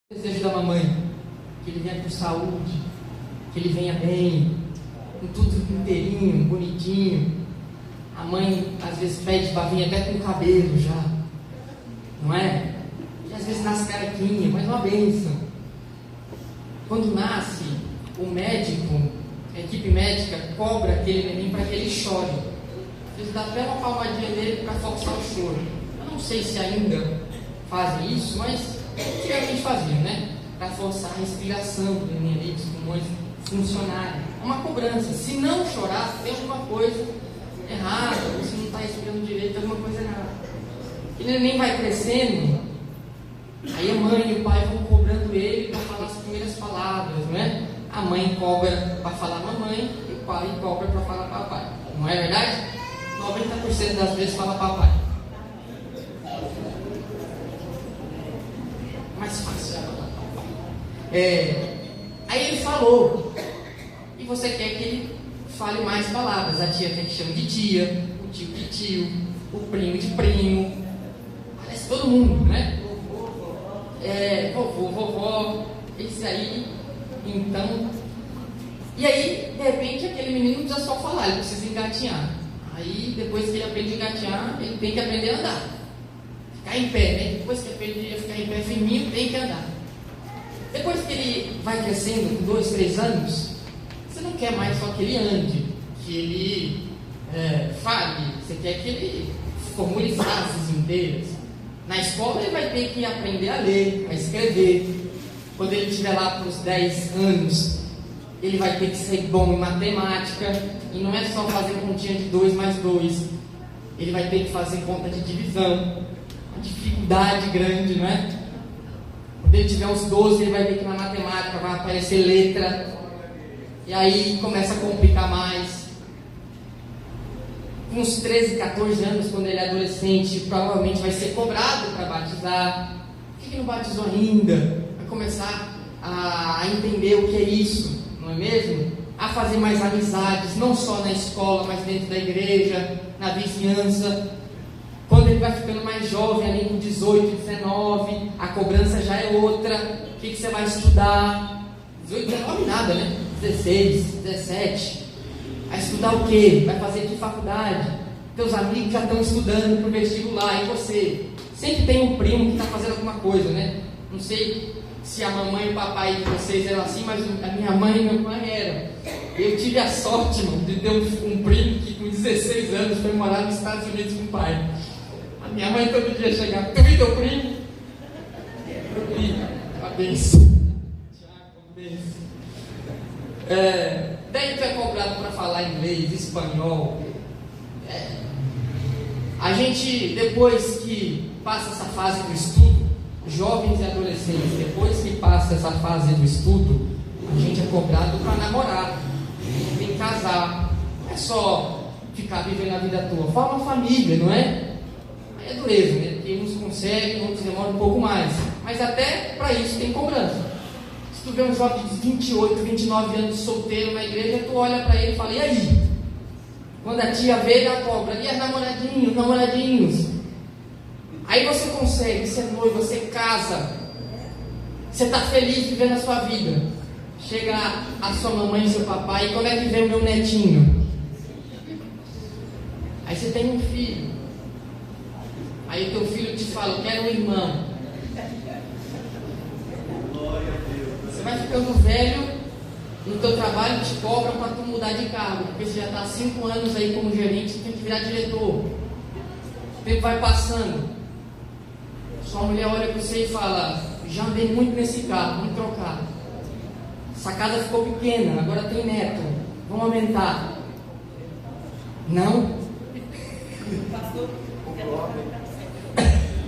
Desejo da mamãe, que ele venha com saúde, que ele venha bem, com tudo inteirinho, bonitinho. A mãe às vezes pede para vir até com cabelo já, não é? E às vezes nasce carequinha, mas é uma bênção. Quando nasce, o médico, a equipe médica cobra aquele neném para que ele chore. Às vezes dá até uma palmadinha nele para forçar o choro. Eu não sei se ainda fazem isso, mas antigamente faziam, né? Para forçar a respiração do neném ali, dos pulmões funcionarem. É uma cobrança. Se não chorar, tem alguma coisa errada, você não está respirando direito, tem alguma coisa errada. E o neném vai crescendo, aí a mãe e o pai vão cobrando ele para falar as primeiras palavras, não é? A mãe cobra para falar mamãe e o pai cobra para falar papai. Não é verdade? 90% das vezes fala papai. Mais fácil. Aí ele falou, e você quer que ele fale mais palavras. A tia quer que chame de tia, o tio de tio, o primo de primo. Parece todo mundo, né? Vovô, vovó, esse aí. Então, e aí, de repente, aquele menino não precisa só falar, ele precisa engatinhar. Aí, depois que ele aprende a engatinhar, ele tem que aprender a andar. Ficar em pé, né? Depois que aprende a ficar em pé firminho, tem que andar. Depois que ele vai crescendo, com 2, 3 anos, você não quer mais só que ele ande, que ele fale, você quer que ele formule frases inteiras. Na escola ele vai ter que aprender a ler, a escrever. Quando ele estiver lá para os 10 anos, ele vai ter que ser bom em matemática, e não é só fazer continha de 2 mais 2, ele vai ter que fazer conta de divisão. Uma dificuldade grande, não é? Quando ele tiver uns 12, ele vai ver que na matemática vai aparecer letra, e aí começa a complicar mais. Com uns 13, 14 anos, quando ele é adolescente, provavelmente vai ser cobrado para batizar. Por que não batizou ainda? Vai começar a entender o que é isso, não é mesmo? A fazer mais amizades, não só na escola, mas dentro da igreja, na vizinhança. Quando ele vai ficando mais jovem, ali com 18, 19, a cobrança já é outra. O que você vai estudar? 18, 19 nada, né? 16, 17. Vai estudar o quê? Vai fazer que faculdade? Teus amigos já estão estudando para o vestibular, e você? Sempre tem um primo que está fazendo alguma coisa, né? Não sei se a mamãe e o papai de vocês eram assim, mas a minha mãe e meu pai eram. Eu tive a sorte, mano, de ter um primo que com 16 anos foi morar nos Estados Unidos com o pai. A minha mãe todo dia chegava: tu viu teu primo? Eu vi, a benção. Tiago, a benção. Daí tu é cobrado para falar inglês, espanhol. A gente, depois que passa essa fase do estudo, jovens e adolescentes, depois que passa essa fase do estudo, a gente é cobrado para namorar, tem que casar. Não é só ficar vivendo a vida tua, forma uma família, não é? Aí é dureza, né? Porque uns conseguem, outros demoram um pouco mais. Mas até para isso tem cobrança. Se tu vê um jovem de 28, 29 anos solteiro na igreja, tu olha para ele e fala: e aí? Quando a tia vê, dá cobra. E as namoradinhos? Aí você consegue, você é noivo, você casa, você está feliz vivendo a sua vida. Chega a sua mamãe e seu papai: e quando é que vem o meu netinho? Aí você tem um filho. Aí o teu filho te fala: eu quero um irmão. Você vai ficando velho, no teu trabalho te cobram para tu mudar de cargo, porque você já está há 5 anos aí como gerente, você tem que virar diretor. O tempo vai passando. Sua mulher olha para você e fala: já andei muito nesse carro, vamos trocar. Essa casa ficou pequena, agora tem neto, vamos aumentar. Não? Pastor?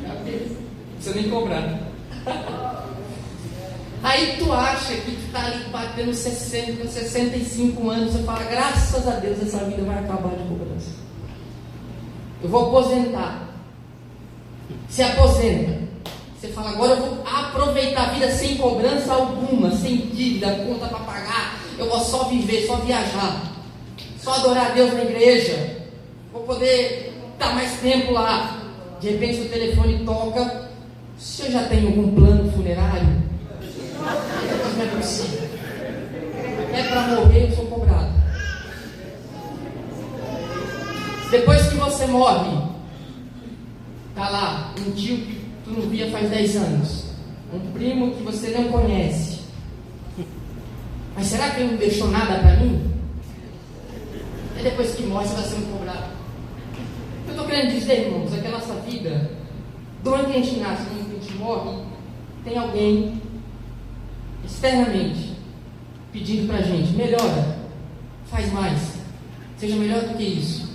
Não precisa nem cobrar. Aí tu acha que tu está ali batendo 60, 65 anos, você fala: graças a Deus essa vida vai acabar de cobrança. Eu vou aposentar. Se aposenta. Você fala: agora eu vou aproveitar a vida sem cobrança alguma, sem dívida, conta para pagar. Eu vou só viver, só viajar, só adorar a Deus na igreja. Vou poder estar mais tempo lá. De repente o telefone toca: você já tem algum plano funerário? morre, está lá um tio que tu não via faz 10 anos, um primo que você não conhece. Mas será que ele não deixou nada para mim? E depois que morre, você está sendo cobrado. O que eu estou querendo dizer, irmãos, é que a nossa vida, durante a gente nasce, quando a gente morre, tem alguém externamente pedindo para a gente: melhora, faz mais, seja melhor do que isso.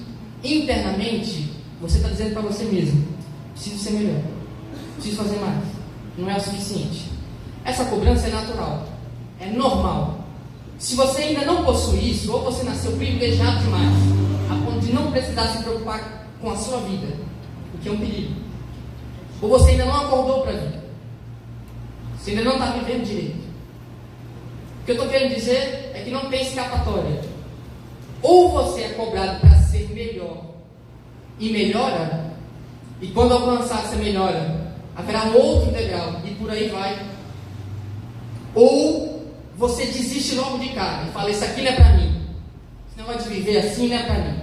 Internamente, você está dizendo para você mesmo: preciso ser melhor, preciso fazer mais, não é o suficiente. Essa cobrança é natural, é normal. Se você ainda não possui isso, ou você nasceu privilegiado demais, a ponto de não precisar se preocupar com a sua vida, o que é um perigo, ou você ainda não acordou para a vida, você ainda não está vivendo direito. O que eu estou querendo dizer é que não tem escapatória. Ou você é cobrado para ser melhor e melhora, e quando alcançar essa melhora, haverá um outro degrau, e por aí vai. Ou você desiste logo de cara e fala: isso aqui não é para mim, esse negócio de viver assim não é para mim.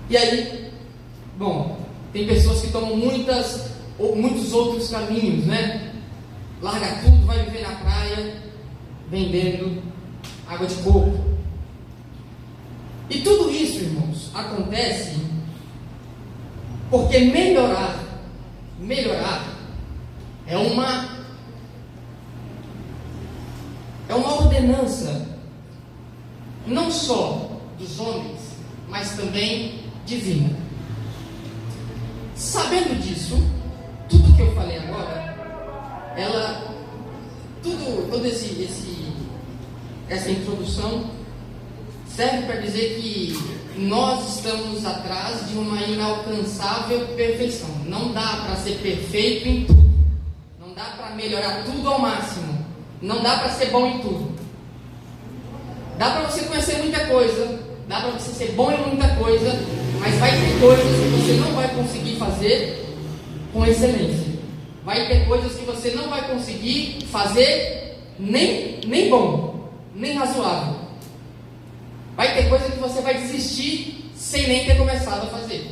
E aí, bom, tem pessoas que tomam muitos outros caminhos, né? Larga tudo, vai viver na praia, vendendo água de coco. E tudo isso, irmãos, acontece porque melhorar é uma ordenança, não só dos homens, mas também divina. Sabendo disso, tudo que eu falei agora, toda essa introdução serve para dizer que nós estamos atrás de uma inalcançável perfeição. Não dá para ser perfeito em tudo, não dá para melhorar tudo ao máximo, não dá para ser bom em tudo. Dá para você conhecer muita coisa, dá para você ser bom em muita coisa, mas vai ter coisas que você não vai conseguir fazer com excelência. Vai ter coisas que você não vai conseguir fazer nem bom, nem razoável. Vai ter coisa que você vai desistir sem nem ter começado a fazer.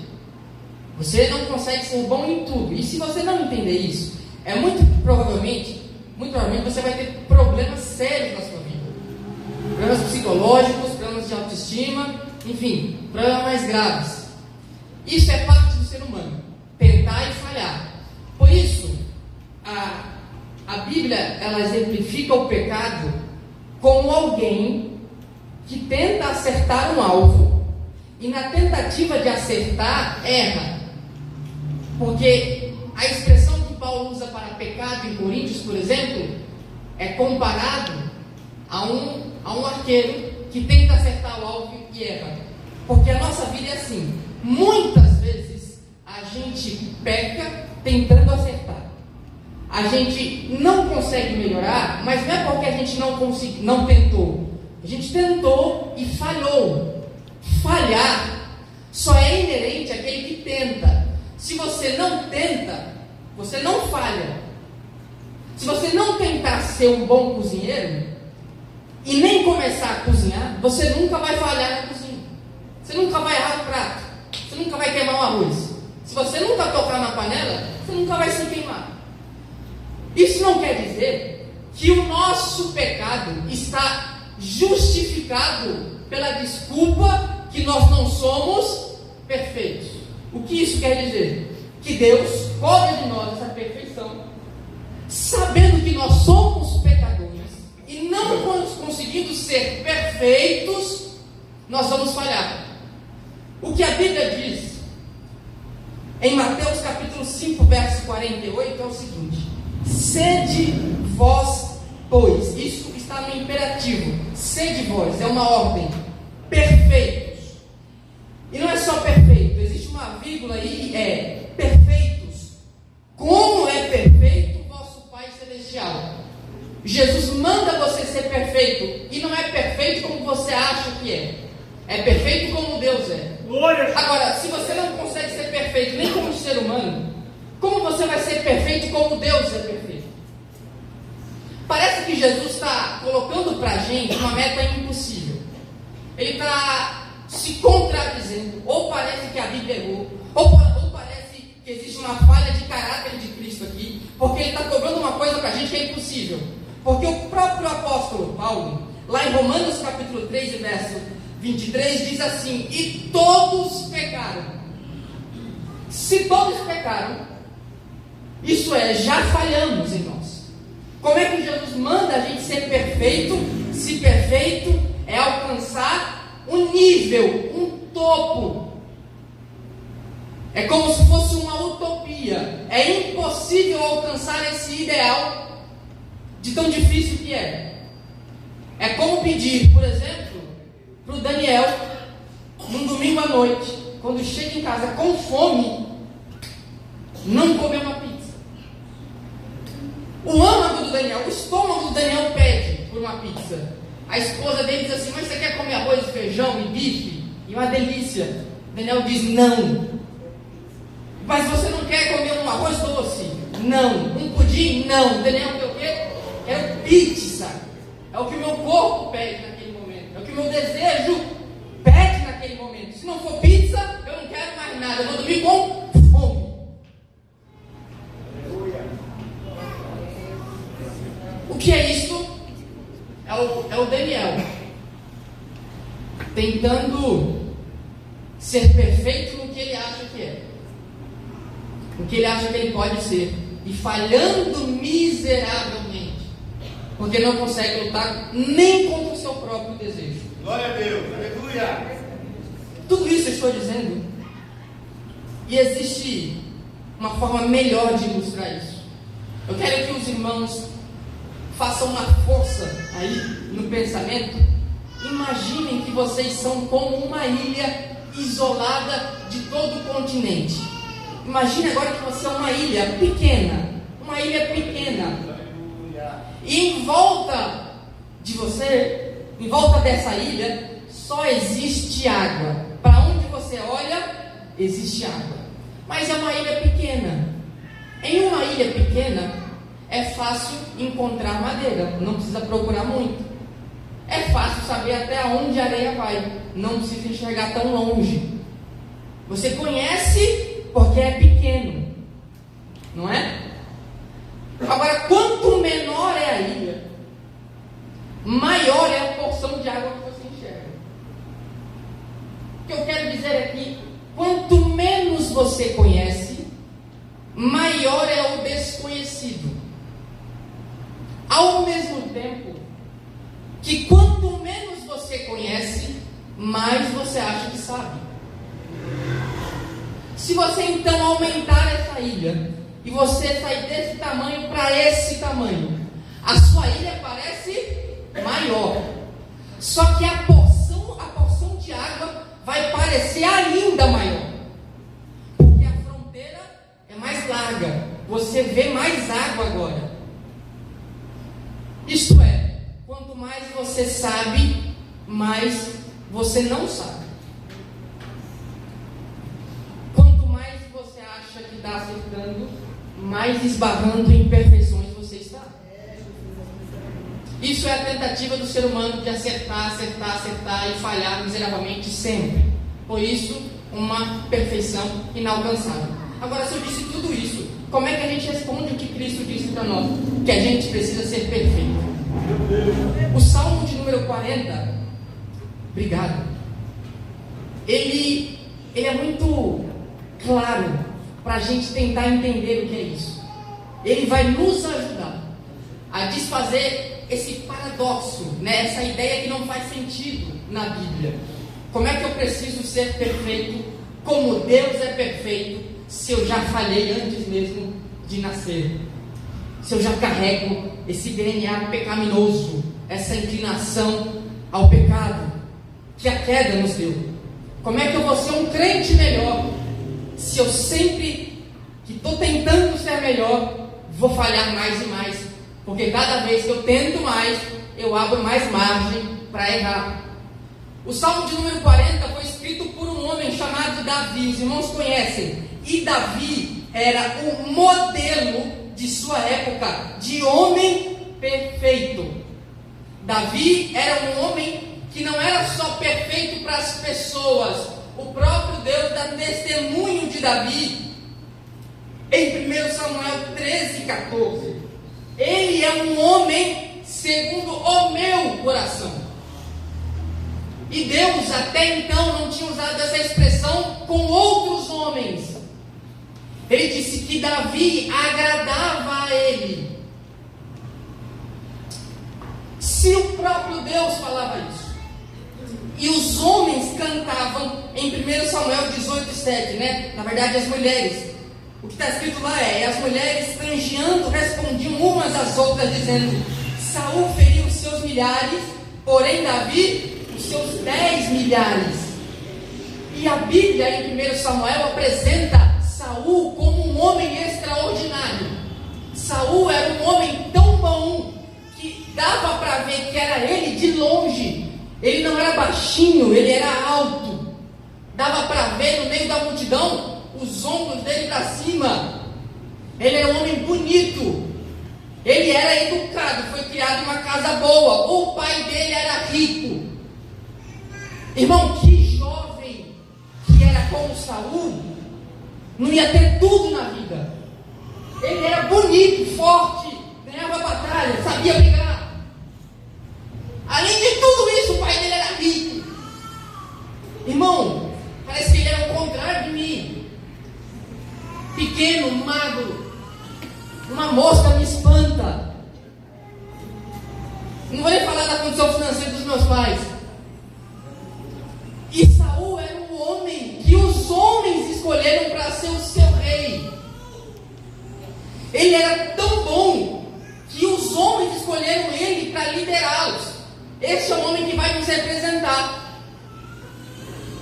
Você não consegue ser bom em tudo. E se você não entender isso, muito provavelmente você vai ter problemas sérios na sua vida. Problemas psicológicos, problemas de autoestima, enfim, problemas mais graves. Isso é parte do ser humano, tentar e falhar. Por isso, a Bíblia, ela exemplifica o pecado como alguém que tenta acertar um alvo e na tentativa de acertar, erra. Porque a expressão que Paulo usa para pecado em Coríntios, por exemplo, é comparado a um arqueiro que tenta acertar o alvo e erra. Porque a nossa vida é assim. Muitas vezes a gente peca tentando acertar. A gente não consegue melhorar, mas não é porque a gente não tentou. A gente tentou e falhou. Falhar só é inerente àquele que tenta. Se você não tenta, você não falha. Se você não tentar ser um bom cozinheiro e nem começar a cozinhar, você nunca vai falhar na cozinha. Você nunca vai errar o prato. Você nunca vai queimar o arroz. Se você nunca tocar na panela, você nunca vai se queimar. Isso não quer dizer que o nosso pecado está justificado pela desculpa que nós não somos perfeitos. O que isso quer dizer? Que Deus cobra de nós essa perfeição, sabendo que nós somos pecadores e não conseguindo ser perfeitos, nós vamos falhar. O que a Bíblia diz em Mateus capítulo 5, verso 48 é o seguinte: sede vós, pois, isso está no imperativo, sede vós, é uma ordem, perfeitos. E não é só perfeito, existe uma vírgula aí, é perfeitos, como é perfeito o vosso Pai Celestial. Jesus manda você ser perfeito, e não é perfeito como você acha que é perfeito como Deus é. Agora, se você não consegue ser perfeito nem como ser humano, como você vai ser perfeito como Deus é perfeito? Parece que Jesus está colocando para a gente uma meta impossível. Ele está se se contradizendo, ou parece que a Bíblia errou, ou parece que existe uma falha de caráter de Cristo aqui, porque ele está cobrando uma coisa para a gente que é impossível. Porque o próprio apóstolo Paulo, lá em Romanos capítulo 3 e verso 23, diz assim: e todos pecaram. Se todos pecaram, isso é, já falhamos em nós. Como é que Jesus manda a gente ser perfeito, se perfeito é alcançar um nível, um topo? É como se fosse uma utopia. É impossível alcançar esse ideal de tão difícil que é. É como pedir, por exemplo, para o Daniel, num domingo à noite, quando chega em casa com fome, não comer uma pizza. O âmago do Daniel, o estômago do Daniel pede por uma pizza. A esposa dele diz assim: mas você quer comer arroz, feijão e bife? E uma delícia. Daniel diz: não. Mas você não quer comer um arroz doce? Não. Um pudim? Não. Daniel quer o quê? Quero pizza. É o que o meu corpo pede naquele momento. É o que o meu desejo pede naquele momento. Se não for pizza, eu não quero mais nada. Eu vou dormir com fome. O que é isso? É o Daniel tentando ser perfeito no que ele acha que é, no que ele acha que ele pode ser, e falhando miseravelmente, porque não consegue lutar nem contra o seu próprio desejo. Glória a Deus, aleluia! Tudo isso eu estou dizendo, e existe uma forma melhor de ilustrar isso. Eu quero que os irmãos façam uma força aí no pensamento. Imaginem que vocês são como uma ilha isolada de todo o continente. Imagine agora que você é uma ilha pequena. Uma ilha pequena. E em volta de você, em volta dessa ilha, só existe água. Para onde você olha, existe água. Mas é uma ilha pequena. Em uma ilha pequena, é fácil encontrar madeira, não precisa procurar muito. É fácil saber até onde a areia vai, não precisa enxergar tão longe. Você conhece porque é pequeno, não é? Agora, quanto menor é a ilha, maior é a porção de água que você enxerga. O que eu quero dizer é que quanto menos você conhece, maior é o desconhecido. Ao mesmo tempo que quanto menos você conhece, mais você acha que sabe. Se você então aumentar essa ilha e você sair desse tamanho para esse tamanho, a sua ilha parece maior. Só que a porção de água vai parecer ainda maior, porque a fronteira é mais larga. Você vê mais água agora. Isto é, quanto mais você sabe, mais você não sabe. Quanto mais você acha que está acertando, mais esbarrando em imperfeições você está. Isso é a tentativa do ser humano de acertar e falhar miseravelmente sempre. Por isso, uma perfeição inalcançável. Agora, se eu disse tudo isso, como é que a gente responde o que Cristo disse para nós? Que a gente precisa ser perfeito. O Salmo de número 40, obrigado, ele é muito claro para a gente tentar entender o que é isso. Ele vai nos ajudar a desfazer esse paradoxo, né? Essa ideia que não faz sentido na Bíblia. Como é que eu preciso ser perfeito como Deus é perfeito, se eu já falhei antes mesmo de nascer? Se eu já carrego esse DNA pecaminoso, essa inclinação ao pecado que a queda nos deu? Como é que eu vou ser um crente melhor, se eu sempre que estou tentando ser melhor, vou falhar mais e mais? Porque cada vez que eu tento mais, eu abro mais margem para errar. O Salmo de número 40 foi escrito por um homem chamado Davi. Os irmãos conhecem. E Davi era o modelo de sua época de homem perfeito. Davi era um homem que não era só perfeito para as pessoas, o próprio Deus dá testemunho de Davi em 1 Samuel 13:14. Ele é um homem segundo o meu coração. E Deus até então não tinha usado essa expressão com outros homens. Ele disse que Davi agradava a ele. Se o próprio Deus falava isso, e os homens cantavam em 1 Samuel 18:7, né? Na verdade, as mulheres. O que está escrito lá é: as mulheres canjeando respondiam umas às outras, dizendo: Saul feriu os seus milhares, porém Davi os seus 10 milhares. E a Bíblia em 1 Samuel apresenta Saul como um homem extraordinário. Saul era um homem tão bom que dava para ver que era ele de longe. Ele não era baixinho, ele era alto. Dava para ver no meio da multidão os ombros dele para cima. Ele era um homem bonito. Ele era educado, foi criado em uma casa boa. O pai dele era rico. Irmão, que jovem que era como Saul, não ia ter tudo na vida. Ele era bonito, forte, ganhava batalha, sabia brigar. Além de tudo isso, o pai dele era rico. Irmão, parece que ele era o contrário de mim. Pequeno, magro, uma mosca me espanta. Não vou nem falar da condição financeira dos meus pais. E Saul era um homem que os homens escolheram para ser o seu rei. Ele era tão bom que os homens escolheram ele para liderá-los. Esse é o homem que vai nos representar.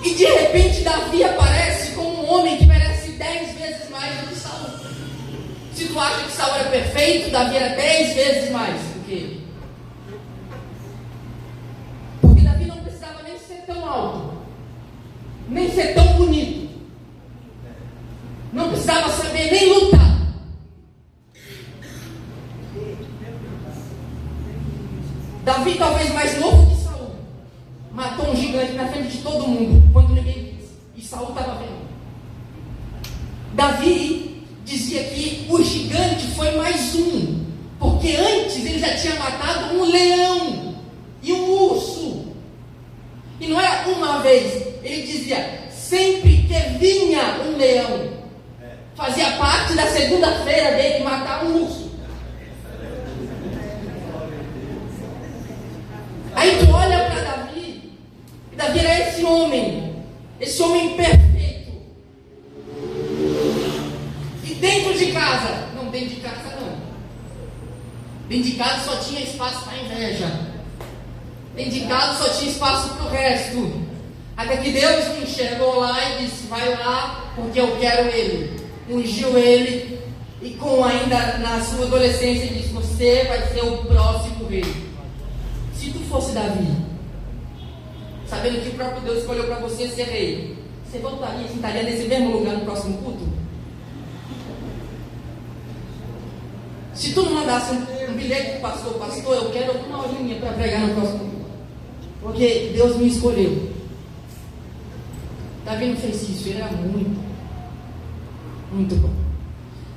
E de repente Davi aparece como um homem que merece 10 vezes mais do que Saul. Se tu acha que Saul era perfeito, Davi era 10 vezes mais do que ele. Porque Davi não precisava nem ser tão alto, nem ser tão bonito, não precisava saber nem lutar. Davi, talvez mais novo que Saul, matou um gigante na frente de todo mundo, quando ninguém disse, e Saul estava vendo. Davi dizia que o gigante foi mais um, porque antes ele já tinha matado um leão e um urso. E não era uma vez, ele dizia, sempre que vinha um leão, fazia parte da segunda-feira dele matar um urso. Aí tu olha para Davi, e Davi era esse homem perfeito. E dentro de casa, não, dentro de casa não. Dentro de casa só tinha espaço para inveja. Dentro de casa só tinha espaço para o resto. Até que Deus me enxergou lá e disse, vai lá, porque eu quero ele. Ungiu ele, e com ainda na sua adolescência disse, você vai ser o próximo rei. Se tu fosse Davi, sabendo que o próprio Deus escolheu para você ser rei, você voltaria e sentaria nesse mesmo lugar no próximo culto? Se tu não mandasse um bilhete para o pastor, eu quero uma horinha para pregar no próximo culto, porque Deus me escolheu. Davi não fez isso, ele era muito bom.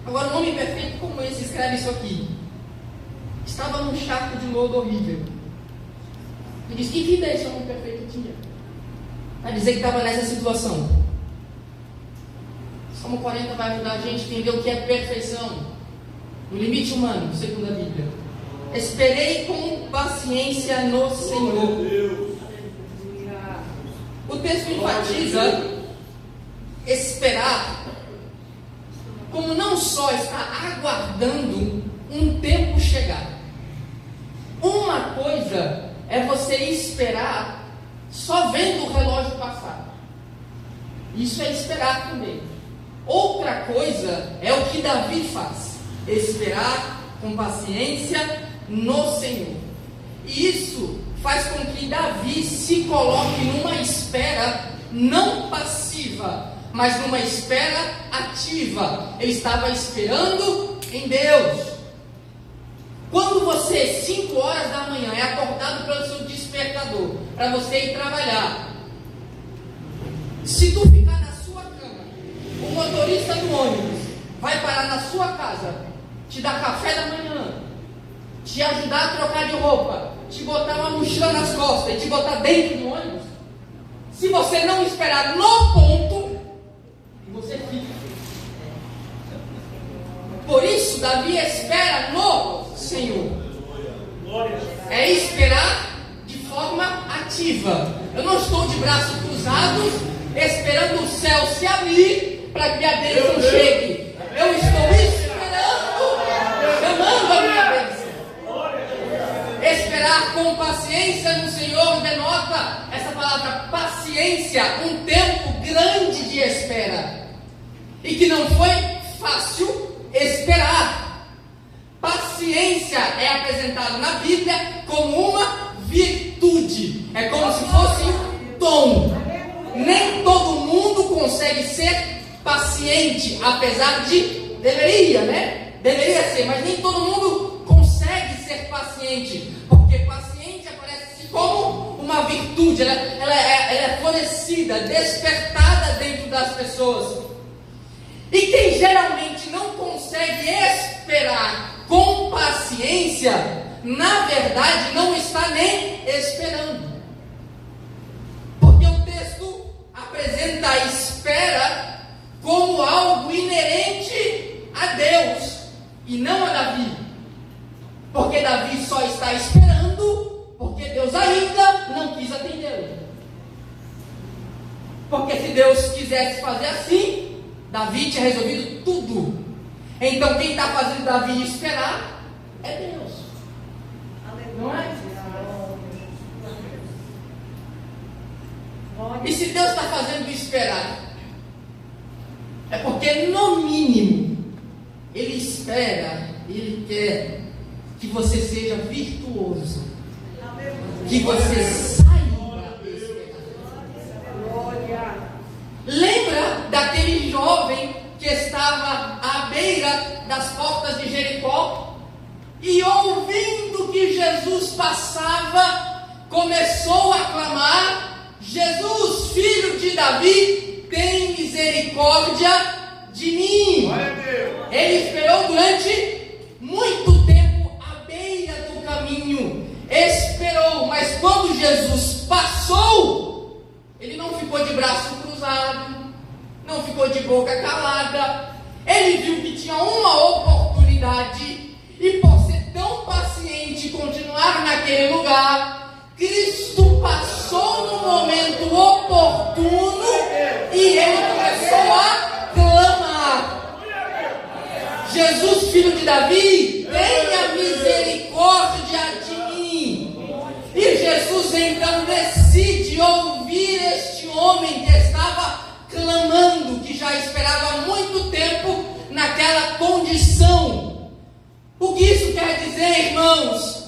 Agora, um homem perfeito como esse escreve isso aqui. Estava num charco de lodo horrível. E diz, que vida esse homem perfeito tinha? Vai dizer que estava nessa situação. Salmo 40 vai ajudar a gente a entender o que é perfeição. O limite humano, segundo a Bíblia. Esperei com paciência no Senhor. O texto enfatiza esperar como não só estar aguardando um tempo chegar. Uma coisa é você esperar só vendo o relógio passar. Isso é esperar também. Outra coisa é o que Davi faz. Esperar com paciência no Senhor. E isso faz com que Davi se coloque numa espera não passiva, mas numa espera ativa. Ele estava esperando em Deus. Quando você, 5 horas da manhã, é acordado pelo seu despertador, para você ir trabalhar. Se tu ficar na sua cama, o motorista do ônibus vai parar na sua casa, te dar café da manhã, te ajudar a trocar de roupa, te botar uma mochila nas costas e te botar dentro do ônibus. Se você não esperar no ponto, você fica. Por isso, Davi espera no Senhor. É esperar de forma ativa. Eu não estou de braços cruzados, esperando o céu se abrir para que a bênção chegue. Eu estou esperando, chamando a minha bênção. Esperar com paciência no Senhor denota, essa palavra paciência, um tempo grande de espera. E que não foi fácil esperar. Paciência é apresentado na Bíblia como uma virtude. É como se fosse um dom. Nem todo mundo consegue ser paciente, apesar de... Deveria, né? Deveria ser, mas nem todo mundo consegue ser paciente. Porque paciente aparece como uma virtude. Ela é florescida, despertada dentro das pessoas. E quem geralmente não consegue esperar com paciência, na verdade não está nem esperando. Porque o texto apresenta a espera como algo inerente a Deus e não a Davi. Porque Davi só está esperando porque Deus ainda não quis atendê-lo. Porque se Deus quisesse fazer assim, Davi tinha resolvido tudo. Então quem está fazendo Davi esperar é Deus. Não é? E se Deus está fazendo esperar, é porque no mínimo Ele espera, Ele quer que você seja virtuoso, que você saiba esperar. Lembra daquele jovem que estava à beira das portas de Jericó e ouvindo que Jesus passava, começou a clamar: Jesus, filho de Davi, tem misericórdia de mim. Ele esperou durante muito tempo à beira do caminho, esperou, mas quando Jesus passou, ele não ficou de braço cruzado, não ficou de boca calada. Ele viu que tinha uma oportunidade e, por ser tão paciente e continuar naquele lugar, Cristo passou no momento oportuno e ele começou a clamar: Jesus, filho de Davi, tenha misericórdia de mim. E Jesus então decide ouvir este homem que estava clamando, que já esperava há muito tempo naquela condição. O que isso quer dizer, irmãos?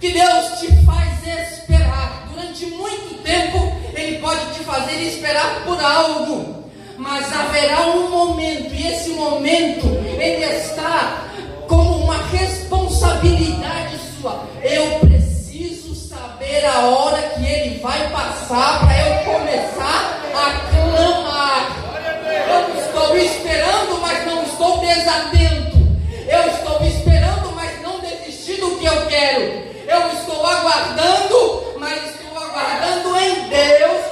Que Deus te faz esperar. Durante muito tempo Ele pode te fazer esperar por algo, mas haverá um momento, e esse momento ele está como uma responsabilidade sua. Eu preciso saber a hora que Ele vai passar para eu começar a clamar. Eu estou esperando, mas não estou desatento. Eu estou esperando, mas não desisti do que eu quero. Eu estou aguardando, mas estou aguardando em Deus.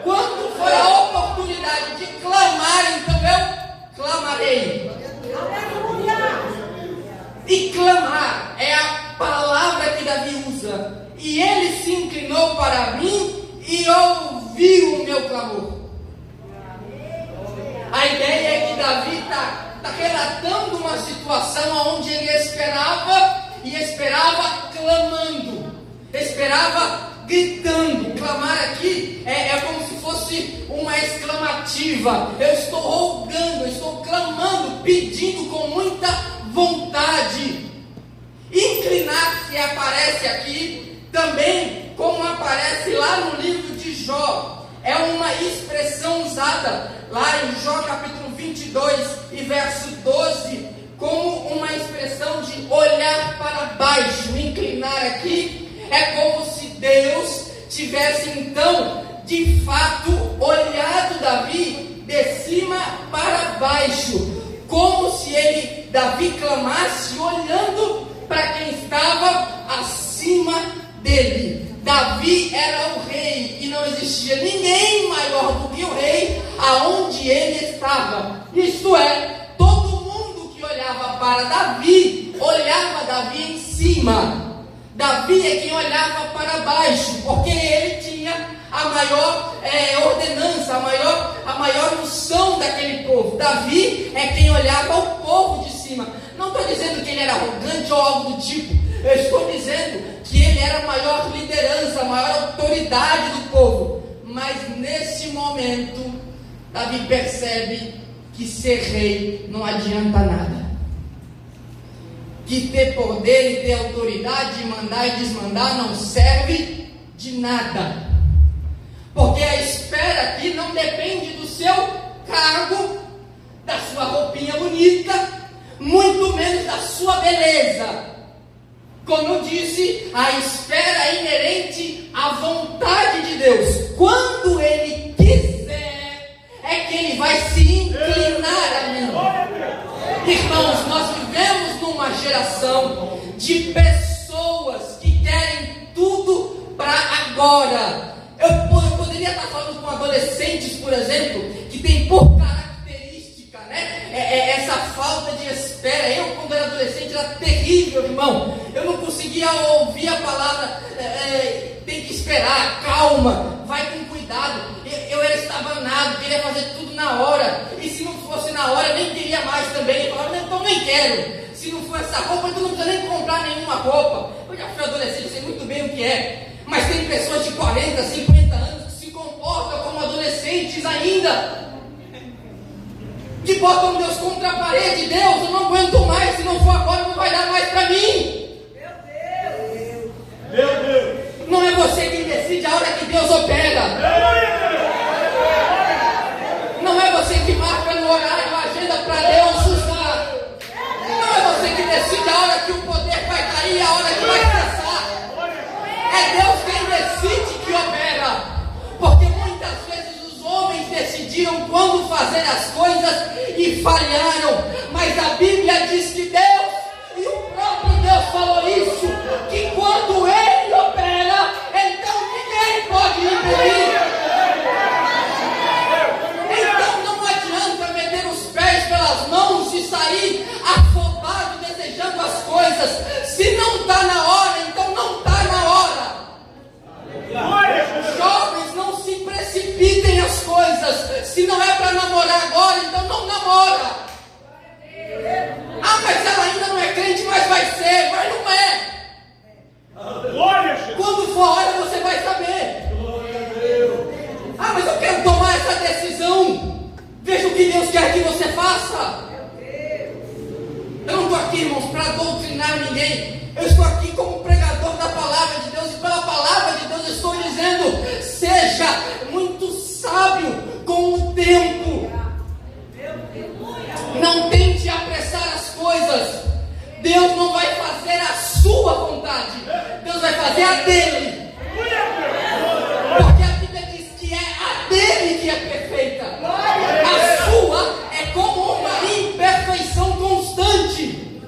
Quando for a oportunidade de clamar, então eu clamarei. E clamar é a palavra que Davi usa. E ele se inclinou para mim e ouviu o meu clamor. A ideia é que Davi está relatando uma situação onde ele esperava e esperava clamando, esperava gritando. Clamar aqui é como se fosse uma exclamativa. Eu estou rogando, eu estou clamando, pedindo com muita vontade. Inclinar-se aparece aqui também como aparece lá no livro de Jó. É uma expressão usada lá em Jó capítulo 22 e verso 12, como uma expressão de olhar para baixo. Inclinar aqui é como se Deus tivesse então, de fato, olhado Davi de cima para baixo, como se Davi clamasse olhando para quem estava acima dele. Davi era o rei e não existia ninguém maior do que o rei aonde ele estava. Isto é, todo mundo que olhava para Davi, olhava Davi em cima. Davi é quem olhava para baixo, porque ele tinha a maior ordenança, a maior unção daquele povo. Davi é quem olhava o povo de cima. Não estou dizendo que ele era arrogante ou algo do tipo. Eu estou dizendo que ele era a maior liderança, a maior autoridade do povo. Mas nesse momento, Davi percebe que ser rei não adianta nada. Que ter poder e ter autoridade de mandar e desmandar não serve de nada. Porque a espera aqui não depende do seu cargo, da sua roupinha bonita, muito menos da sua beleza. Como eu disse, a espera é inerente à vontade de Deus. Quando Ele quiser, é que Ele vai se inclinar a mim. Irmãos, nós vivemos numa geração de pessoas que querem tudo para agora. Eu poderia estar falando com adolescentes, por exemplo, que tem por característica, essa falta de espera. Eu, quando era adolescente, era terrível, irmão. Eu não conseguia ouvir a palavra, tem que esperar, calma, vai com cuidado. Eu era estabanado, queria fazer tudo na hora. E se não fosse na hora, eu nem queria mais também. Eu falava, então nem quero. Se não for essa roupa, então não precisa nem comprar nenhuma roupa. Eu já fui adolescente, sei muito bem o que é. Mas tem pessoas de 40, 50 anos que se comportam como adolescentes ainda. Que botam Deus contra a parede. Deus, eu não aguento mais. Se não for agora, não vai dar mais para mim. Meu Deus. Não é você quem decide a hora que Deus opera. Não é você que marca no horário a agenda para Deus usar. Não é você que decide a hora que o poder vai cair e a hora que vai cessar. É Deus quem decide que opera. Porque muitas vezes os homens decidiram quando fazer as coisas e falharam. Mas a Bíblia diz que Deus, e o próprio Deus falou isso, que quando Ele opera, então ninguém pode impedir. Então não adianta meter os pés pelas mãos e sair afobado, desejando as coisas. Se não está na hora, então não está na hora. Jovens, não se precipitem as coisas. Se não é para namorar agora, então não namora. Ah, mas ela ainda não é crente, mas vai ser. Mas não é. Quando for a hora, você vai saber. Ah, mas eu quero tomar essa decisão. Veja o que Deus quer que você faça. Eu não estou aqui, irmãos, para doutrinar ninguém. Eu estou aqui como pregador da palavra de Deus. E pela palavra de Deus eu estou dizendo: seja muito sábio com o tempo. Não tente apressar as coisas. Deus não vai fazer a sua vontade. Deus vai fazer a dele. Porque a Bíblia diz que é a dele que é perfeita. A sua é como uma imperfeição constante.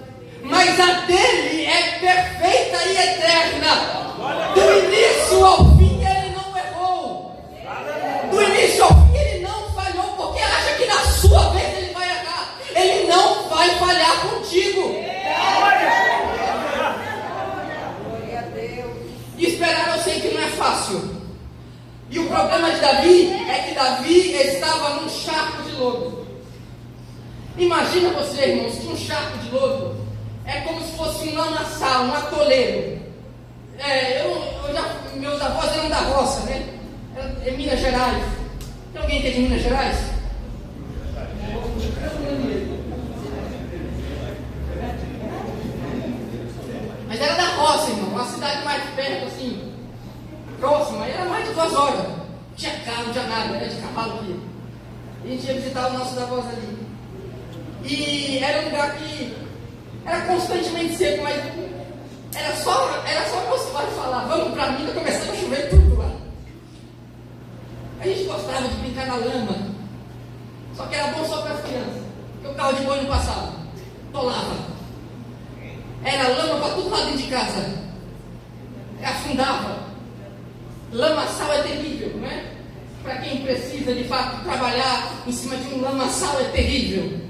Mas a dele é perfeita e eterna. Do início ao fim ele não errou. Do início ao fim ele não falhou. Porque acha que na sua vez ele vai errar. Ele não vai falhar contigo. E esperar eu sei que não é fácil. E o problema de Davi é que Davi estava num charco de lodo. Imagina você, irmãos, que um charco de lodo é como se fosse um lamaçal, um atoleiro. Meus avós eram da roça, né? É Minas Gerais. Tem alguém que é de Minas Gerais? Mas era da roça, irmão. Uma cidade mais perto, assim, próxima. Era mais de 2 horas. Não tinha carro, não tinha nada. Era de cavalo aqui. E a gente ia visitar os nossos avós ali. E era um lugar que era constantemente seco, mas era só você falar, vamos pra Minas, começando a chover tudo lá. era lama. Só que era bom só para as crianças, porque o carro de boi não passava, tolava. Era lama para tudo lá dentro de casa, afundava. Lamaçal é terrível, não é? Para quem precisa de fato trabalhar em cima de um lamaçal é terrível.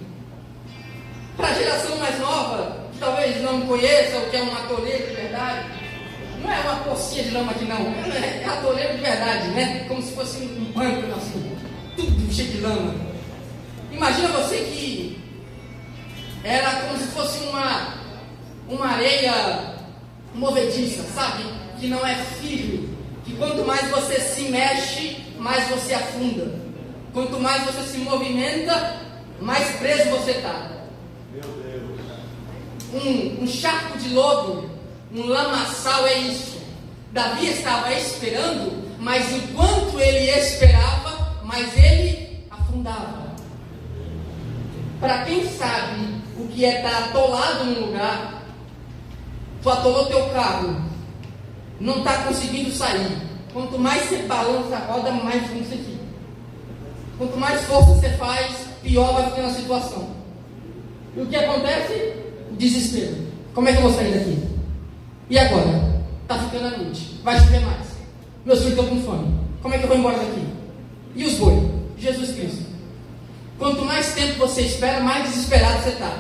Para a geração mais nova, que talvez não conheça o que é um atoleiro de verdade, não é uma pocinha de lama aqui não, é atoleiro de verdade, né? Como se fosse um banco assim, tudo cheio de lama. Imagina você que era como se fosse uma areia movediça, sabe? Que não é firme, que quanto mais você se mexe, mais você afunda. Quanto mais você se movimenta, mais preso você está. Um charco de lodo, um lamaçal é isso. Davi estava esperando, mas enquanto ele esperava, mais ele afundava. Para quem sabe o que é estar atolado num lugar, tu atolou teu carro, não está conseguindo sair. Quanto mais você balança a roda, mais fundo você fica. Quanto mais força você faz, pior vai ficando a situação. E o que acontece? Desespero. Como é que eu vou sair daqui? E agora? Está ficando a noite. Vai chover mais. Meus filhos estão com fome. Como é que eu vou embora daqui? E os bois? Jesus Cristo. Quanto mais tempo você espera, mais desesperado você está.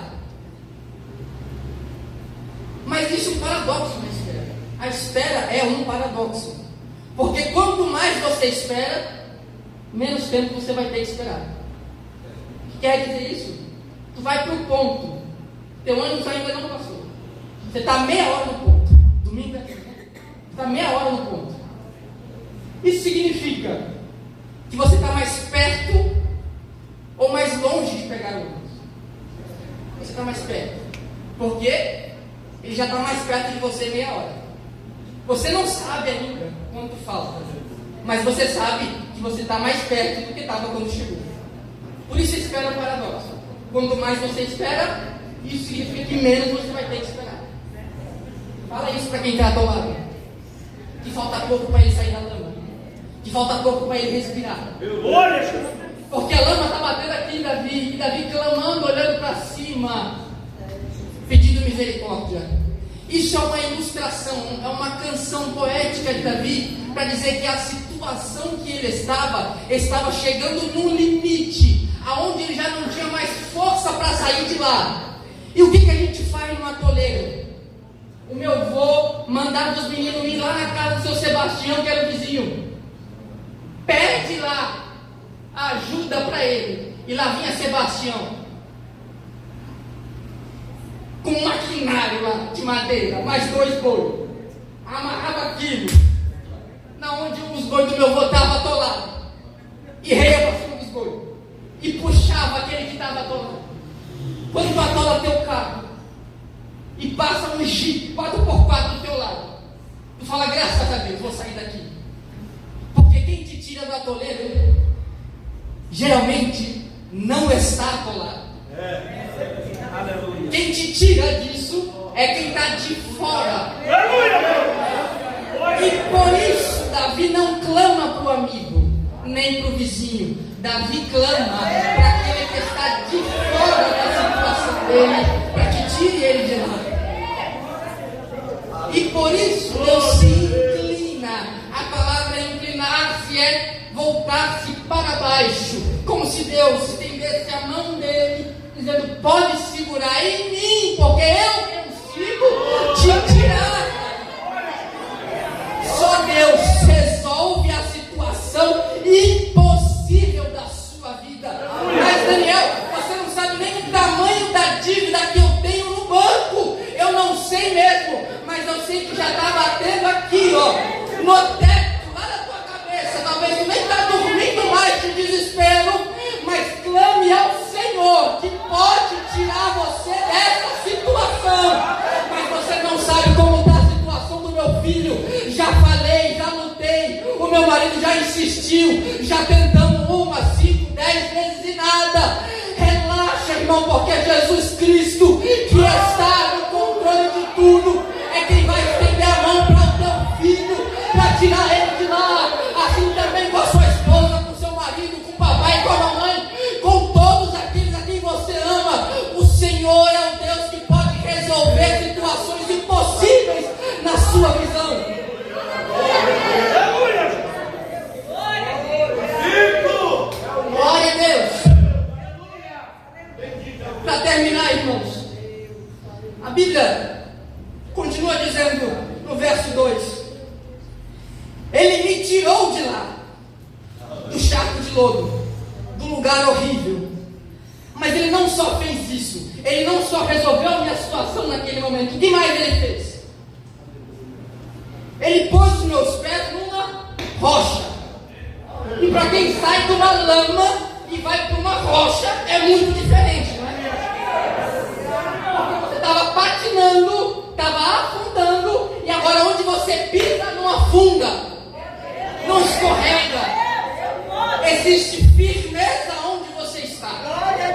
Mas existe um paradoxo na espera. A espera é um paradoxo. Porque quanto mais você espera, menos tempo você vai ter que esperar. O que quer dizer isso? Tu vai para o ponto. Teu ônibus ainda não passou. Você está meia hora no ponto. Domingo é assim, né? Você está meia hora no ponto. Isso significa que você está mais perto ou mais longe de pegar o ônibus? Você está mais perto. Por quê? Ele já está mais perto de você meia hora. Você não sabe ainda quanto falta, mas você sabe que você está mais perto do que estava quando chegou. Por isso espera o paradoxo. Quanto mais você espera, isso significa que menos você vai ter que esperar. Fala isso para quem está ao lado. Que falta pouco para ele sair da lama. Que falta pouco para ele respirar. Porque a lama está batendo aqui em Davi. E Davi clamando, olhando para cima, pedindo misericórdia. Isso é uma ilustração, é uma canção poética de Davi para dizer que a situação que ele estava chegando num limite, aonde ele já não tinha mais força para sair de lá. E o que a gente faz no atoleiro? O meu avô mandava os meninos ir lá na casa do seu Sebastião, que era o vizinho. Pede lá ajuda para ele. E lá vinha Sebastião, com um maquinário lá de madeira, mais 2 bois. Amarrava aquilo, na onde os bois do meu avô estavam atolados. E reia para cima dos bois. E puxava aquele que estava atolado. Quando tu atola teu carro e passa um Jeep 4x4 do teu lado, tu fala, graças a Deus, vou sair daqui. Porque quem te tira do atoleiro geralmente não está atolado. Quem te tira disso é quem está de fora. E por isso Davi não clama para o amigo, nem para o vizinho. Davi clama para aquele que está de fora da situação dele, para que tire ele de lá. E por isso Deus se inclina. A palavra inclinar-se é voltar-se para baixo, como se Deus estendesse a mão dele, dizendo, pode segurar em mim, porque eu consigo te tirar. Só Deus resolve a situação impossível da sua vida. Mas Daniel, você não sabe nem o tamanho da dívida que eu tenho no banco. Eu não sei mesmo, mas eu sei que já está batendo aqui, ó, no teto, lá na tua cabeça. Talvez tu nem está dormindo mais de desespero, mas clame ao Senhor, que pode tirar você dessa situação. Mas você não sabe como está a situação do meu filho. Já falei, já lutei, o meu marido já insistiu, já tentamos 1, 5, 10 vezes e nada. Relaxa, irmão, porque Jesus Cristo, que está no controle de tudo, é quem vai estender a mão para o teu filho, para tirar ele de lá. Assim também com a sua esposa, com o seu marido, com o papai. só resolveu a minha situação naquele momento, o que mais ele fez? Ele pôs os meus pés numa rocha. E para quem sai de uma lama e vai para uma rocha, é muito diferente, não é? Porque você estava patinando, estava afundando, e agora onde você pisa não afunda, não escorrega. Existe firmeza onde você está.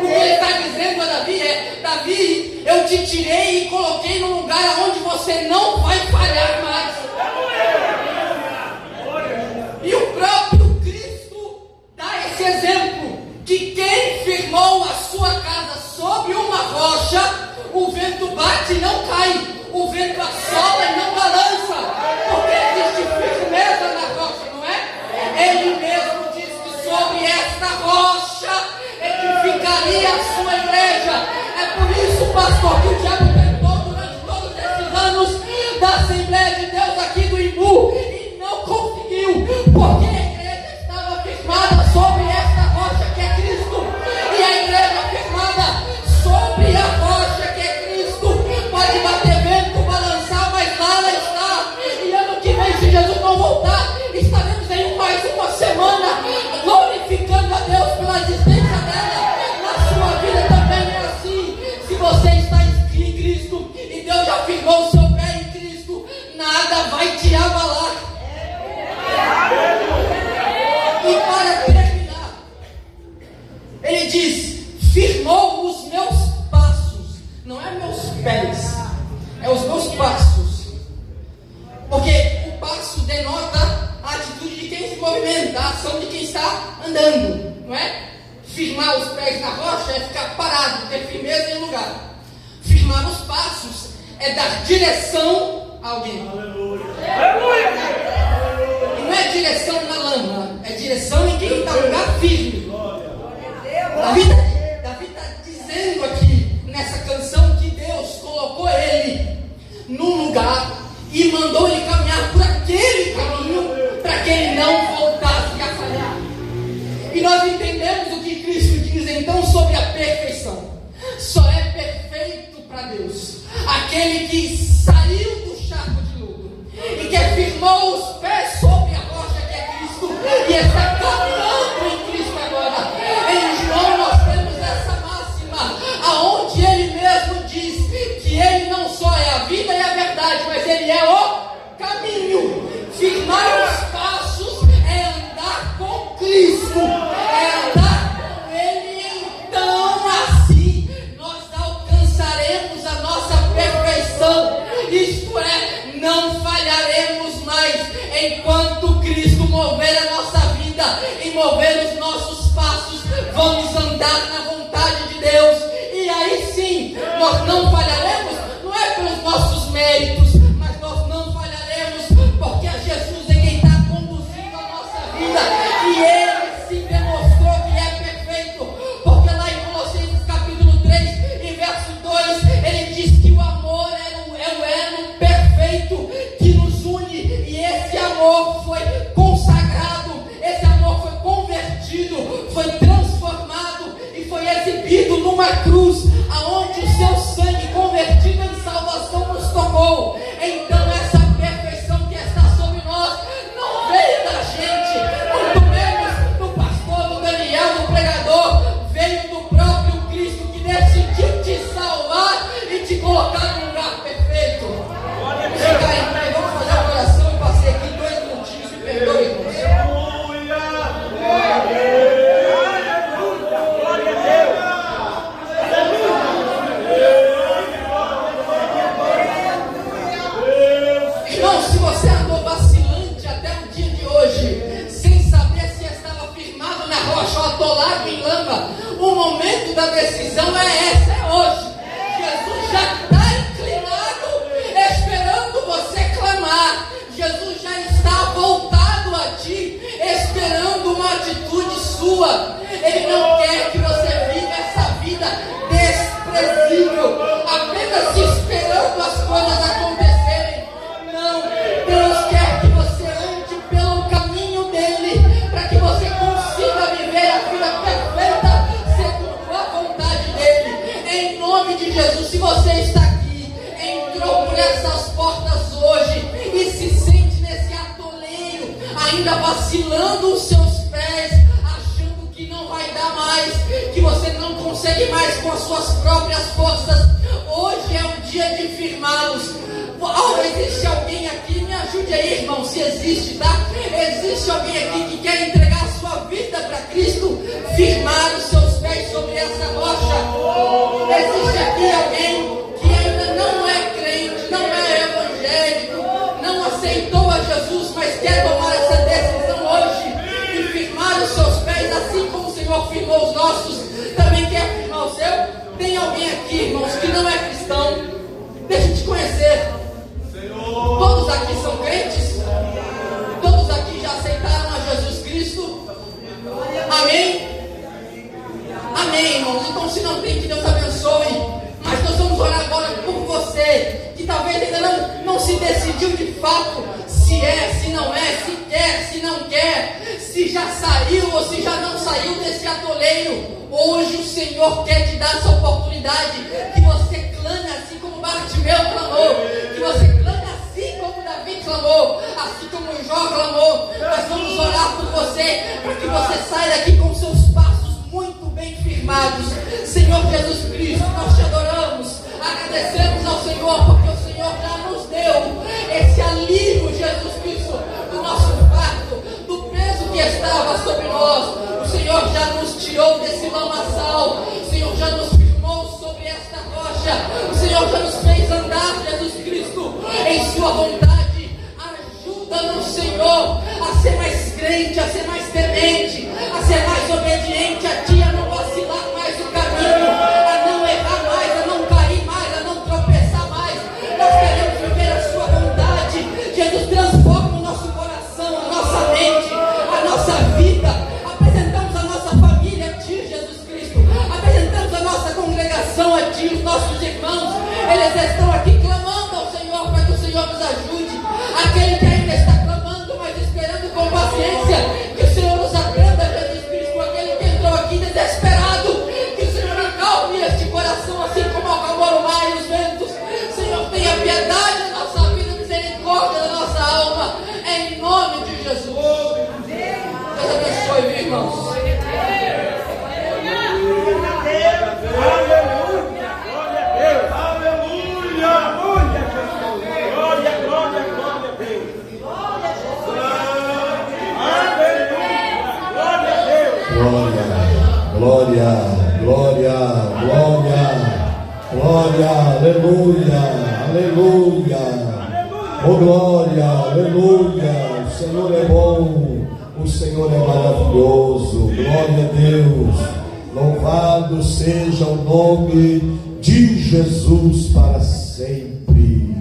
O que ele está dizendo a Davi é: Davi, eu te tirei e coloquei num lugar onde você não vai falhar mais. E o próprio Cristo dá esse exemplo, que quem firmou a sua casa sobre uma rocha, o vento bate e não cai, o vento assola e não balança, porque existe firmeza na rocha, não é? Ele mesmo diz que sobre esta rocha edificaria a sua igreja. É por isso, pastor, que o diabo tentou durante todos esses anos da Assembleia de Deus aqui do Imbu e não conseguiu, porque a igreja estava firmada sobre esta rocha que é Cristo. E a igreja firmada sobre a rocha que é Cristo pode bater vento, balançar, mas lá ela está. E ano que vem, se Jesus não voltar, estaremos em mais uma semana glorificando a Deus pela existência dela. Na sua vida também é assim. Se você está em Cristo e Deus já firmou o seu pé em Cristo, nada vai te abalar. E para terminar, ele diz: firmou os meus passos. Não é meus pés, é os meus passos. Porque o passo denota a atitude de quem se movimenta, a ação de quem está andando, não é? Firmar os pés na rocha é ficar parado, ter firmeza em um lugar. Firmar os passos é dar direção a alguém. E não é direção na lama, é direção em quem está no lugar firme. Davi está dizendo aqui nessa canção que Deus colocou ele num lugar e mandou ele caminhar por aquele caminho para que ele não voltasse a falhar. E nós entendemos o que Cristo diz então sobre a perfeição. Só é perfeito para Deus aquele que saiu do charco de lodo e que firmou os pés sobre a rocha que é Cristo e está caminhando em Cristo agora. Em João nós temos essa máxima, aonde ele mesmo diz que ele não só é a vida e a verdade, mas ele é o caminho. Firmar os passos é andar com Cristo, é andar com ele. Então assim nós alcançaremos a nossa perfeição, isto é, não falharemos mais enquanto Cristo mover a nossa vida e mover os nossos passos. Vamos andar na vontade de Deus, e aí sim nós não falharemos. Não é pelos nossos méritos, mas nós não falharemos porque é Jesus é quem está conduzindo a nossa vida, e ele se demonstrou que é perfeito, porque lá em Colossenses capítulo 3 e verso 2 ele diz que o amor é o elo perfeito que nos une, e esse amor foi consagrado, esse amor foi convertido, foi transformado e foi exibido numa cruz, aonde o seu sangue convertido em salvação nos tocou. Então essa perfeição que está sobre nós não veio da gente, muito menos do pastor, do Daniel, do pregador, veio do próprio Cristo, que decidiu te salvar e te colocar num lugar perfeito. Vamos chegar em pé, vamos fazer a oração. Eu passei aqui 2 minutinhos, me perdoe, irmãos. Irmão, se você andou vacilante até o dia de hoje, sem saber se estava firmado na rocha ou atolado em lama, o momento da decisão é essa, é hoje. Jesus já está inclinado, esperando você clamar. Jesus já está voltado a ti, esperando uma atitude sua. Ele não quer que você viva essa vida desprezível, apenas esperando as coisas acontecerem. Não, Deus quer que você ande pelo caminho dele, para que você consiga viver a vida perfeita segundo a vontade dele. Em nome você está aqui, entrou por essas portas hoje e se sente nesse atoleiro, ainda vacilando os seus pés, achando que não vai dar mais, que você não consegue mais com as suas próprias forças. Hoje é um dia de firmá-los. Existe alguém aqui? Me ajude aí, irmão, se existe, tá? Existe alguém aqui que quer entregar a sua vida para Cristo, firmar os seus pés sobre essa rocha? Existe aqui alguém que ainda não é crente, não é evangélico, não aceitou a Jesus, mas quer tomar essa decisão hoje e firmar os seus pés, assim como o Senhor firmou os nossos, também quer firmar o seu? Tem alguém aqui, irmãos, que não é cristão? Deixa eu te conhecer. Todos aqui são crentes? Todos aqui já aceitaram a Jesus Cristo? Amém? Amém, irmãos. Então, se não tem, que Deus abençoe. Mas nós vamos orar agora por você, que talvez ainda não se decidiu de fato se é, se não é, se quer, se não quer, se já saiu ou se já não saiu desse atoleiro. Hoje o Senhor quer te dar essa oportunidade, que você clame assim como Bartimeu clamou, que você clame assim como Davi clamou, assim como Jó clamou. Nós vamos orar por você, para que você saia daqui com seus passos muito bem firmados. Senhor Jesus Cristo, nós te adoramos, agradecemos ao Senhor, porque o Senhor já nos deu esse alívio, Jesus Cristo, do nosso fardo, do peso que estava sobre nós. O Senhor já nos tirou desse lamaçal, o Senhor já nos firmou sobre esta rocha, o Senhor já nos fez andar, Jesus Cristo, em sua vontade. Ajuda-nos, Senhor, a ser mais crente, a ser mais temente, a ser mais obediente a Ti, a não vacilar mais o caminho, a não errar mais, a não cair mais, a não tropeçar mais. Nós queremos viver a sua vontade. Jesus, transforma o nosso coração, a nossa mente, a nossa vida. Apresentamos a nossa família a Ti, Jesus Cristo. Apresentamos a nossa congregação a Ti, os nossos irmãos. Eles estão aqui clamando ao Senhor para que o Senhor nos ajude. Aquele que ainda está clamando, mas esperando com paciência, que o Senhor nos atenda, Jesus Cristo. Aquele que entrou aqui desesperado, que o Senhor acalme este coração, assim como acalmou o mar e os ventos. Senhor, tenha piedade da nossa vida, misericórdia da nossa alma, em nome de Jesus. Deus abençoe, meus irmãos. Glória, glória, glória, glória, aleluia, aleluia, oh glória, aleluia. O Senhor é bom, o Senhor é maravilhoso, glória a Deus. Louvado seja o nome de Jesus para sempre.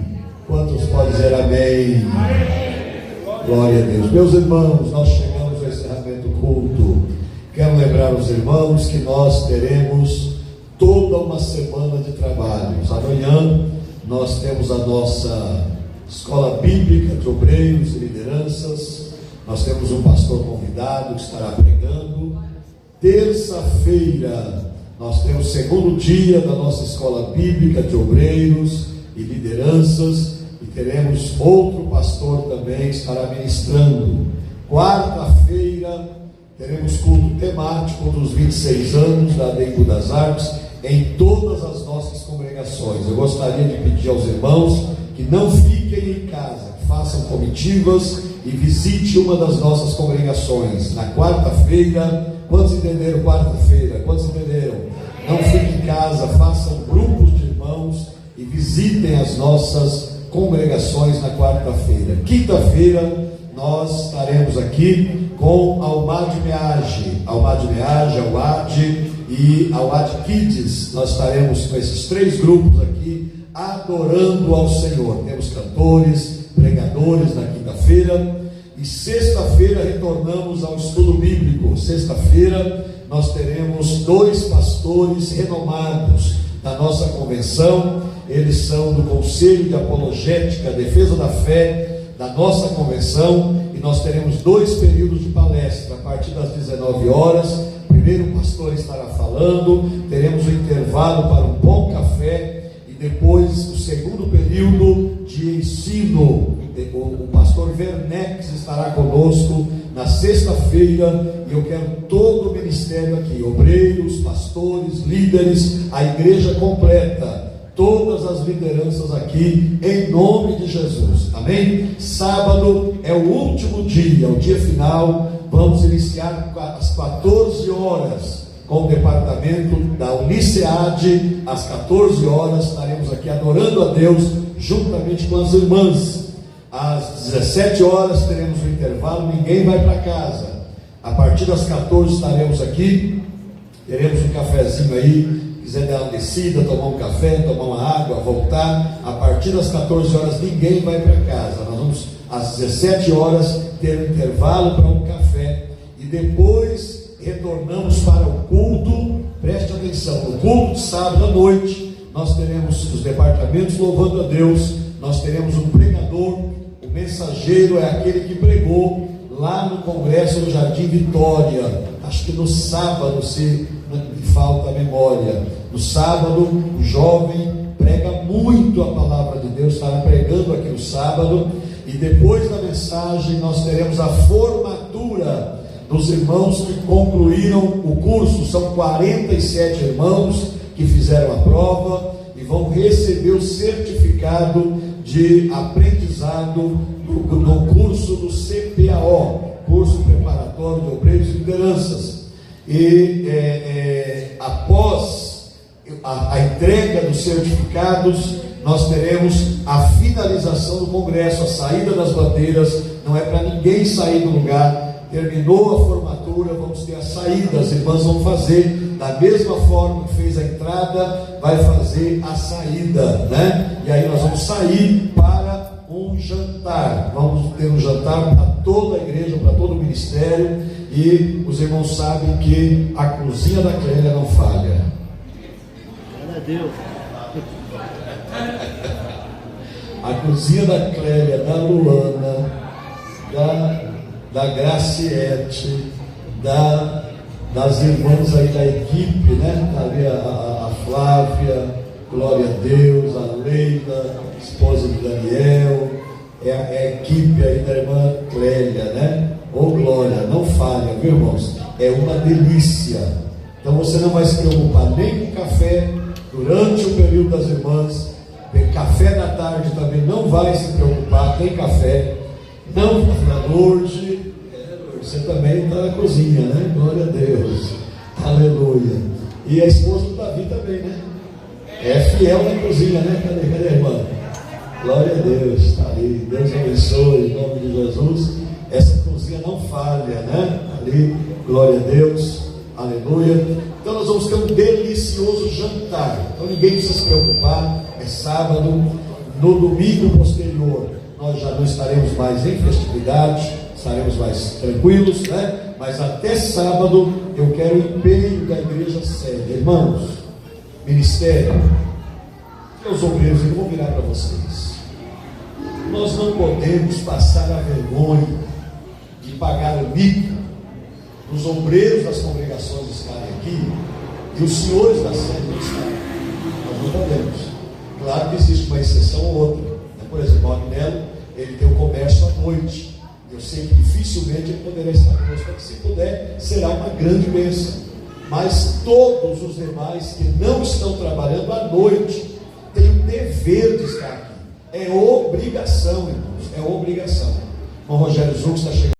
Quantos podem dizer amém? Glória a Deus. Meus irmãos, nós chegamos ao encerramento do culto. Quero lembrar os irmãos que nós teremos toda uma semana de trabalhos. Amanhã nós temos a nossa escola bíblica de obreiros e lideranças. Nós temos um pastor convidado que estará pregando. Terça-feira nós temos o segundo dia da nossa escola bíblica de obreiros e lideranças, e teremos outro pastor também que estará ministrando. Quarta-feira teremos culto temático dos 26 anos da Adembo das Artes em todas as nossas congregações. Eu gostaria de pedir aos irmãos que não fiquem em casa, que façam comitivas e visite uma das nossas congregações. Na quarta-feira, quantos entenderam quarta-feira? Quantos entenderam? Não fiquem em casa, façam grupos de irmãos e visitem as nossas congregações na quarta-feira. Quinta-feira nós estaremos aqui com a Almad Meage, Alwad e Alwad Kids. Nós estaremos com esses três grupos aqui adorando ao Senhor. Temos cantores, pregadores na quinta-feira, e sexta-feira retornamos ao estudo bíblico. Sexta-feira nós teremos dois pastores renomados da nossa convenção. Eles são do Conselho de Apologética, Defesa da Fé da nossa convenção, e nós teremos dois períodos de palestra. A partir das 19 horas, primeiro o pastor estará falando, teremos um intervalo para um bom café, e segundo período de ensino. O pastor Vernex estará conosco na sexta-feira, e eu quero todo o ministério aqui, obreiros, pastores, líderes, a igreja completa, todas as lideranças aqui, em nome de Jesus, amém? Sábado é o último dia, o dia final. Vamos iniciar às 14 horas com o departamento da Unicead. Às 14 horas estaremos aqui adorando a Deus juntamente com as irmãs. Às 17 horas teremos um intervalo, ninguém vai para casa. A partir das 14 estaremos aqui, teremos um cafezinho aí. Quiser dar uma descida, tomar um café, tomar uma água, voltar. A partir das 14 horas ninguém vai para casa. Nós vamos às 17 horas ter um intervalo para um café, e depois retornamos para o culto. Preste atenção, no culto de sábado à noite nós teremos os departamentos louvando a Deus. Nós teremos um pregador. O mensageiro é aquele que pregou lá no congresso do Jardim Vitória, acho que no sábado, se não me falta a memória. No sábado, o jovem prega muito a palavra de Deus, estará pregando aqui no sábado. E depois da mensagem nós teremos a formatura dos irmãos que concluíram o curso. São 47 irmãos que fizeram a prova e vão receber o certificado de aprendizado no curso do CPAO, curso preparatório de obreiros e lideranças. E após a entrega dos certificados, nós teremos a finalização do congresso, a saída das bandeiras. Não é para ninguém sair do lugar. Terminou a formatura, vamos ter a saída. As irmãs vão fazer da mesma forma que fez a entrada, vai fazer a saída, né? E aí nós vamos sair para um jantar. Vamos ter um jantar para toda a igreja, para todo o ministério. E os irmãos sabem que a cozinha da Clélia não falha. Glória a Deus. A cozinha da Clélia, da Luana, da Graciete, das irmãs aí da equipe, né? Ali a Flávia, glória a Deus, a Leila, esposa de Daniel, é a equipe aí da irmã Clélia, né? Ô glória, não falha, viu, irmãos? É uma delícia. Então você não vai se preocupar nem com café durante o período das irmãs. Café da tarde também não vai se preocupar, tem café. Não, Lourdes, você também está na cozinha, né? Glória a Deus, aleluia. E a esposa do Davi também, né? É fiel na cozinha, né? Cadê a irmã? Glória a Deus, está ali. Deus abençoe em nome de Jesus. Essa cozinha não falha, né? Ali, glória a Deus, aleluia. Então nós vamos ter um delicioso jantar. Então ninguém precisa se preocupar. É sábado. No domingo posterior nós já não estaremos mais em festividade, estaremos mais tranquilos, né? Mas até sábado eu quero o empenho da igreja sede. Irmãos, ministério, meus obreiros, eu vou virar para vocês. Nós não podemos passar a vergonha de pagar o mico, os obreiros das congregações estarem aqui e os senhores da sede não estarem. Nós não podemos. Claro que existe uma exceção ou outra. Por exemplo, o Agnello, ele tem o comércio à noite. Eu sei que dificilmente ele poderá estar conosco, mas se puder, será uma grande bênção. Mas todos os demais que não estão trabalhando à noite têm o dever de estar aqui. É obrigação, irmãos, é obrigação. O Rogério Zuc está chegando.